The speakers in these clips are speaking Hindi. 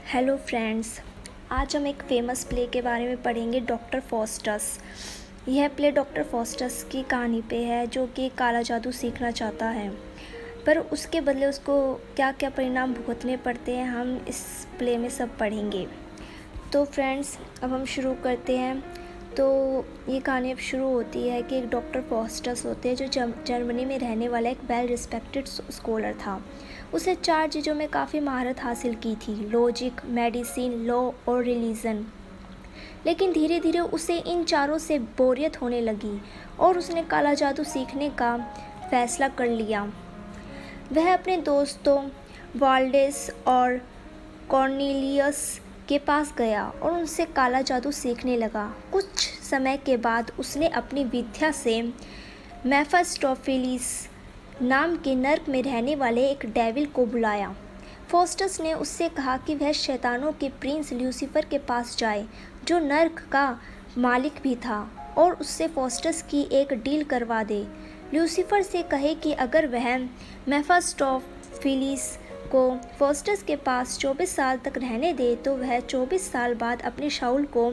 हेलो फ्रेंड्स, आज हम एक फ़ेमस प्ले के बारे में पढ़ेंगे, डॉक्टर फॉस्टस। यह प्ले डॉक्टर फॉस्टस की कहानी पे है, जो कि काला जादू सीखना चाहता है, पर उसके बदले उसको क्या क्या परिणाम भुगतने पड़ते हैं, हम इस प्ले में सब पढ़ेंगे। तो फ्रेंड्स, अब हम शुरू करते हैं। तो ये कहानी अब शुरू होती है कि एक डॉक्टर फॉस्टस होते हैं, जो जर्मनी में रहने वाला एक वेल रिस्पेक्टेड स्कॉलर था। उसे 4 चीज़ों में काफ़ी महारत हासिल की थी: लॉजिक, मेडिसिन, लॉ और रिलीजन। लेकिन धीरे धीरे उसे इन चारों से बोरियत होने लगी और उसने काला जादू सीखने का फैसला कर लिया। वह अपने दोस्तों वाल्डेस और कॉर्नेलियस के पास गया और उनसे काला जादू सीखने लगा। कुछ समय के बाद उसने अपनी विद्या से मेफिस्टोफेलिस नाम के नर्क में रहने वाले एक डेविल को बुलाया। फॉस्टस ने उससे कहा कि वह शैतानों के प्रिंस ल्यूसीफर के पास जाए, जो नर्क का मालिक भी था, और उससे फॉस्टस की एक डील करवा दे। ल्यूसीफर से कहे कि अगर वह मेफिस्टोफेलिस को फॉस्टस के पास 24 साल तक रहने दे तो वह 24 साल बाद अपने शाउल को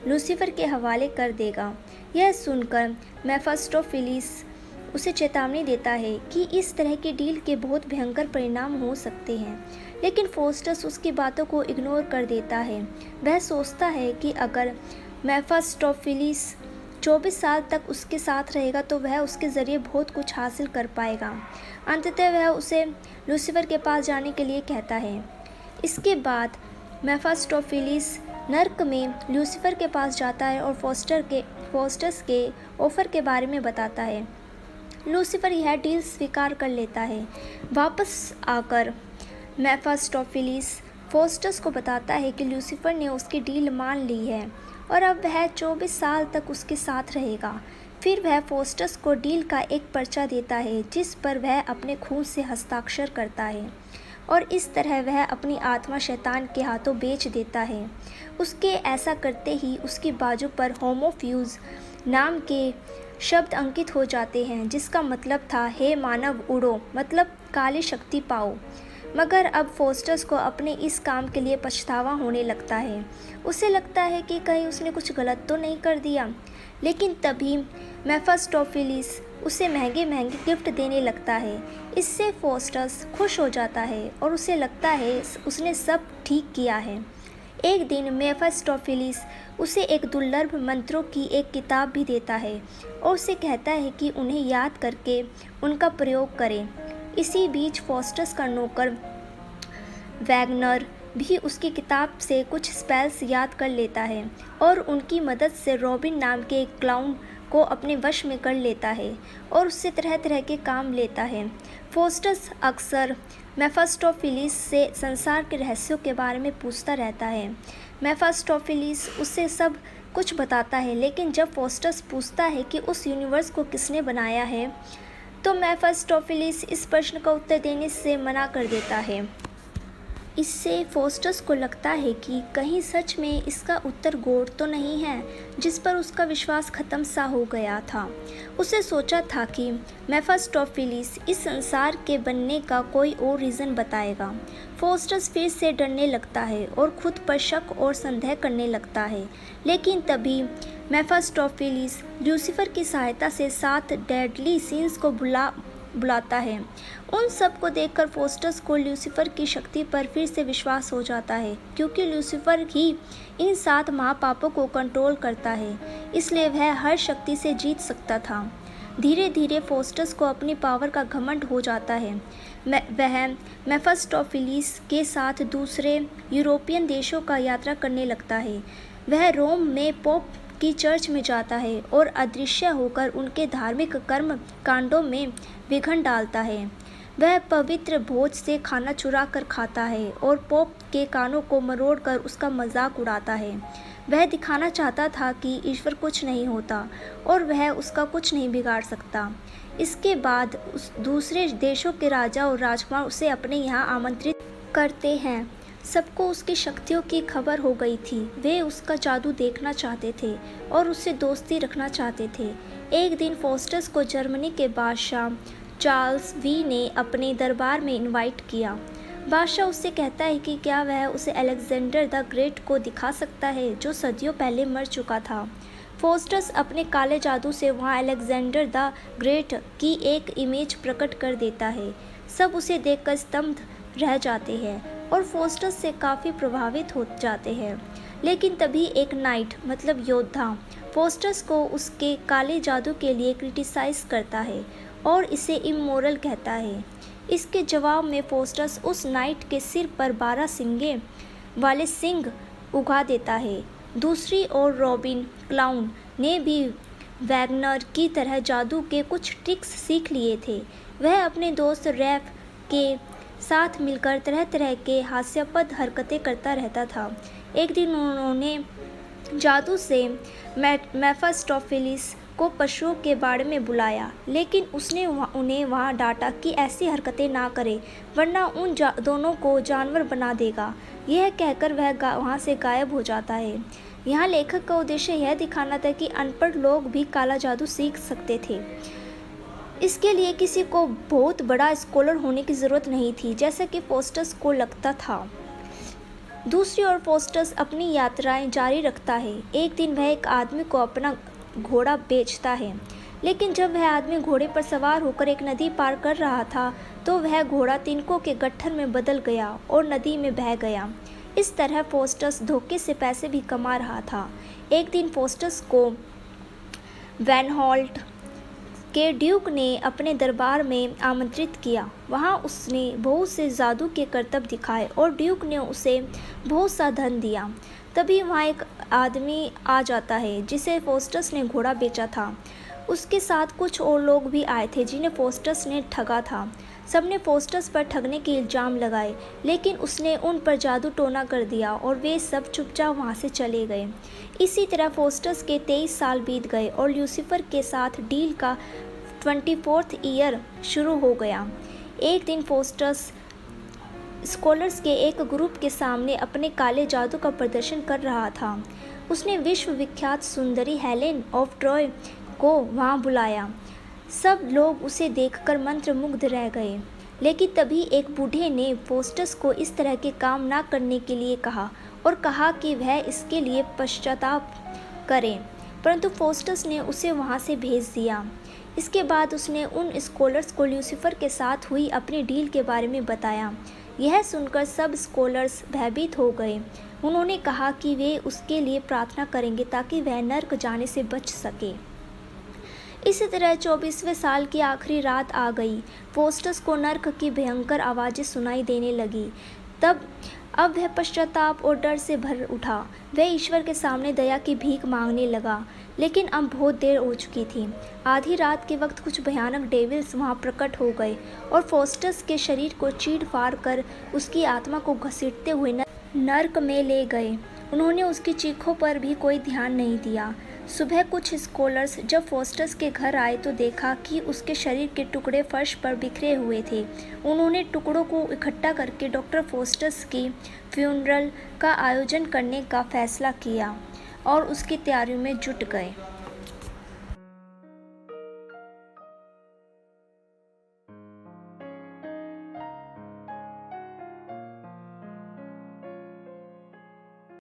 लूसीफर के हवाले कर देगा। यह सुनकर मेफिस्टोफेलिस उसे चेतावनी देता है कि इस तरह की डील के बहुत भयंकर परिणाम हो सकते हैं, लेकिन फॉस्टस उसकी बातों को इग्नोर कर देता है। वह सोचता है कि अगर मेफिस्टोफेलिस 24 साल तक उसके साथ रहेगा तो वह उसके ज़रिए बहुत कुछ हासिल कर पाएगा। अंततः वह उसे लूसीफर के पास जाने के लिए कहता है। इसके बाद मेफिस्टोफेलिस नर्क में लूसीफर के पास जाता है और फॉस्टस के ऑफ़र के बारे में बताता है। लूसीफर यह डील स्वीकार कर लेता है। वापस आकर मेफिस्टोफेलिस फॉस्टस को बताता है कि लूसीफर ने उसकी डील मान ली है और अब वह 24 साल तक उसके साथ रहेगा। फिर वह फॉस्टस को डील का एक पर्चा देता है, जिस पर वह अपने खून से हस्ताक्षर करता है, और इस तरह वह अपनी आत्मा शैतान के हाथों बेच देता है। उसके ऐसा करते ही उसकी बाजू पर होमोफ्यूज नाम के शब्द अंकित हो जाते हैं, जिसका मतलब था हे मानव उड़ो, मतलब काली शक्ति पाओ। मगर अब फॉस्टस को अपने इस काम के लिए पछतावा होने लगता है। उसे लगता है कि कहीं उसने कुछ गलत तो नहीं कर दिया। लेकिन तभी मेफिस्टोफेलिस उसे महंगे महंगे गिफ्ट देने लगता है। इससे फॉस्टस खुश हो जाता है और उसे लगता है उसने सब ठीक किया है। एक दिन मेफिस्टोफेलिस उसे एक दुर्लभ मंत्रों की एक किताब भी देता है और उसे कहता है कि उन्हें याद करके उनका प्रयोग करें। इसी बीच फॉस्टस का नौकर वैगनर भी उसकी किताब से कुछ स्पेल्स याद कर लेता है और उनकी मदद से रॉबिन नाम के एक क्लाउन को अपने वश में कर लेता है और उससे तरह तरह के काम लेता है। फॉस्टस अक्सर मेफिस्टोफेलिस से संसार के रहस्यों के बारे में पूछता रहता है। मेफिस्टोफेलिस उसे सब कुछ बताता है, लेकिन जब फॉस्टस पूछता है कि उस यूनिवर्स को किसने बनाया है, तो मेफिस्टोफेलिस इस प्रश्न का उत्तर देने से मना कर देता है। इससे फॉस्टस को लगता है कि कहीं सच में इसका उत्तर गॉड तो नहीं है, जिस पर उसका विश्वास खत्म सा हो गया था। उसे सोचा था कि मेफिस्टोफेलिस इस संसार के बनने का कोई और रीज़न बताएगा। फॉस्टस फिर से डरने लगता है और खुद पर शक और संदेह करने लगता है। लेकिन तभी मेफिस्टोफेलिस लूसीफर की सहायता से 7 डेडली सीन्स को बुलाता है। उन सब को देखकर फॉस्टस को लूसीफर की शक्ति पर फिर से विश्वास हो जाता है, क्योंकि लूसीफर ही इन 7 महापापों को कंट्रोल करता है, इसलिए वह हर शक्ति से जीत सकता था। धीरे धीरे फॉस्टस को अपनी पावर का घमंड हो जाता है। वह मेफिस्टोफेलिस के साथ दूसरे यूरोपियन देशों का यात्रा करने लगता है। वह रोम में पोप की चर्च में जाता है और अदृश्य होकर उनके धार्मिक कर्म कांडों में विघ्न डालता है। वह पवित्र भोज से खाना चुरा कर खाता है और पोप के कानों को मरोड़कर उसका मजाक उड़ाता है। वह दिखाना चाहता था कि ईश्वर कुछ नहीं होता और वह उसका कुछ नहीं बिगाड़ सकता। इसके बाद उस दूसरे देशों के राजा और राजकुमार उसे अपने यहाँ आमंत्रित करते हैं। सबको उसकी शक्तियों की खबर हो गई थी। वे उसका जादू देखना चाहते थे और उससे दोस्ती रखना चाहते थे। एक दिन फॉस्टस को जर्मनी के बादशाह चार्ल्स वी ने अपने दरबार में इनवाइट किया। बादशाह उससे कहता है कि क्या वह उसे अलेक्जेंडर द ग्रेट को दिखा सकता है जो सदियों पहले मर चुका था। फोस्टस अपने काले जादू से वहां अलेक्जेंडर द ग्रेट की एक इमेज प्रकट कर देता है। सब उसे देखकर स्तब्ध रह जाते हैं और फोस्टस से काफ़ी प्रभावित हो जाते हैं। लेकिन तभी एक नाइट मतलब योद्धा फोस्टस को उसके काले जादू के लिए क्रिटिसाइज करता है और इसे इमोरल कहता है। इसके जवाब में फोस्टस उस नाइट के सिर पर 12 सिंगे वाले सिंग उगा देता है। दूसरी ओर रॉबिन क्लाउन ने भी वैगनर की तरह जादू के कुछ ट्रिक्स सीख लिए थे। वह अपने दोस्त रैफ के साथ मिलकर तरह तरह के हास्यास्पद हरकतें करता रहता था। एक दिन उन्होंने जादू से मेफिस्टोफेलिस को पशुओं के बाड़े में बुलाया, लेकिन उसने उन्हें वहां डांटा कि ऐसी हरकतें ना करें वरना उन दोनों को जानवर बना देगा। यह कहकर वह वहां से गायब हो जाता है। यहाँ लेखक का उद्देश्य यह दिखाना था कि अनपढ़ लोग भी काला जादू सीख सकते थे। इसके लिए किसी को बहुत बड़ा स्कॉलर होने की ज़रूरत नहीं थी, जैसा कि फोस्टस को लगता था। दूसरी ओर फोस्टस अपनी यात्राएं जारी रखता है। एक दिन वह एक आदमी को अपना घोड़ा बेचता है, लेकिन जब वह आदमी घोड़े पर सवार होकर एक नदी पार कर रहा था तो वह घोड़ा तिनकों के गट्ठर में बदल गया और नदी में बह गया। इस तरह फोस्टस धोखे से पैसे भी कमा रहा था। एक दिन फोस्टस को वैनहॉल्ट के ड्यूक ने अपने दरबार में आमंत्रित किया। वहां उसने बहुत से जादू के करतब दिखाए और ड्यूक ने उसे बहुत सा धन दिया। तभी वहां एक आदमी आ जाता है जिसे फोस्टस ने घोड़ा बेचा था। उसके साथ कुछ और लोग भी आए थे जिन्हें फोस्टस ने ठगा था। सबने फोस्टस पर ठगने के इल्ज़ाम लगाए, लेकिन उसने उन पर जादू टोना कर दिया और वे सब चुपचाप वहां से चले गए। इसी तरह फोस्टस के 23 साल बीत गए और ल्यूसीफर के साथ डील का 24th ईयर शुरू हो गया। एक दिन फोस्टस स्कॉलर्स के एक ग्रुप के सामने अपने काले जादू का प्रदर्शन कर रहा था। उसने विश्व विख्यात सुंदरी हेलेन ऑफ ट्रॉय को वहां बुलाया। सब लोग उसे देखकर मंत्रमुग्ध रह गए। लेकिन तभी एक बूढ़े ने फोस्टस को इस तरह के काम ना करने के लिए कहा और कहा कि वह इसके लिए पश्चाताप करे, परंतु फोस्टस ने उसे वहां से भेज दिया। इसके बाद उसने उन स्कॉलर्स को ल्यूसीफर के साथ हुई अपनी डील के बारे में बताया। यह सुनकर सब स्कॉलर्स भयभीत हो गए। उन्होंने कहा कि वे उसके लिए प्रार्थना करेंगे ताकि वह नर्क जाने से बच सके। इसी तरह 24वें साल की आखिरी रात आ गई। फोस्टस को नर्क की भयंकर आवाज़ें सुनाई देने लगी। अब वह पश्चाताप और डर से भर उठा। वह ईश्वर के सामने दया की भीख मांगने लगा, लेकिन अब बहुत देर हो चुकी थी। आधी रात के वक्त कुछ भयानक डेविल्स वहां प्रकट हो गए और फोस्टस के शरीर को चीर फाड़ कर उसकी आत्मा को घसीटते हुए नर्क में ले गए। उन्होंने उसकी चीखों पर भी कोई ध्यान नहीं दिया। सुबह कुछ स्कॉलर्स जब फोस्टस के घर आए तो देखा कि उसके शरीर के टुकड़े फर्श पर बिखरे हुए थे। उन्होंने टुकड़ों को इकट्ठा करके डॉक्टर फोस्टस की फ्यूनरल का आयोजन करने का फैसला किया और उसकी तैयारियों में जुट गए।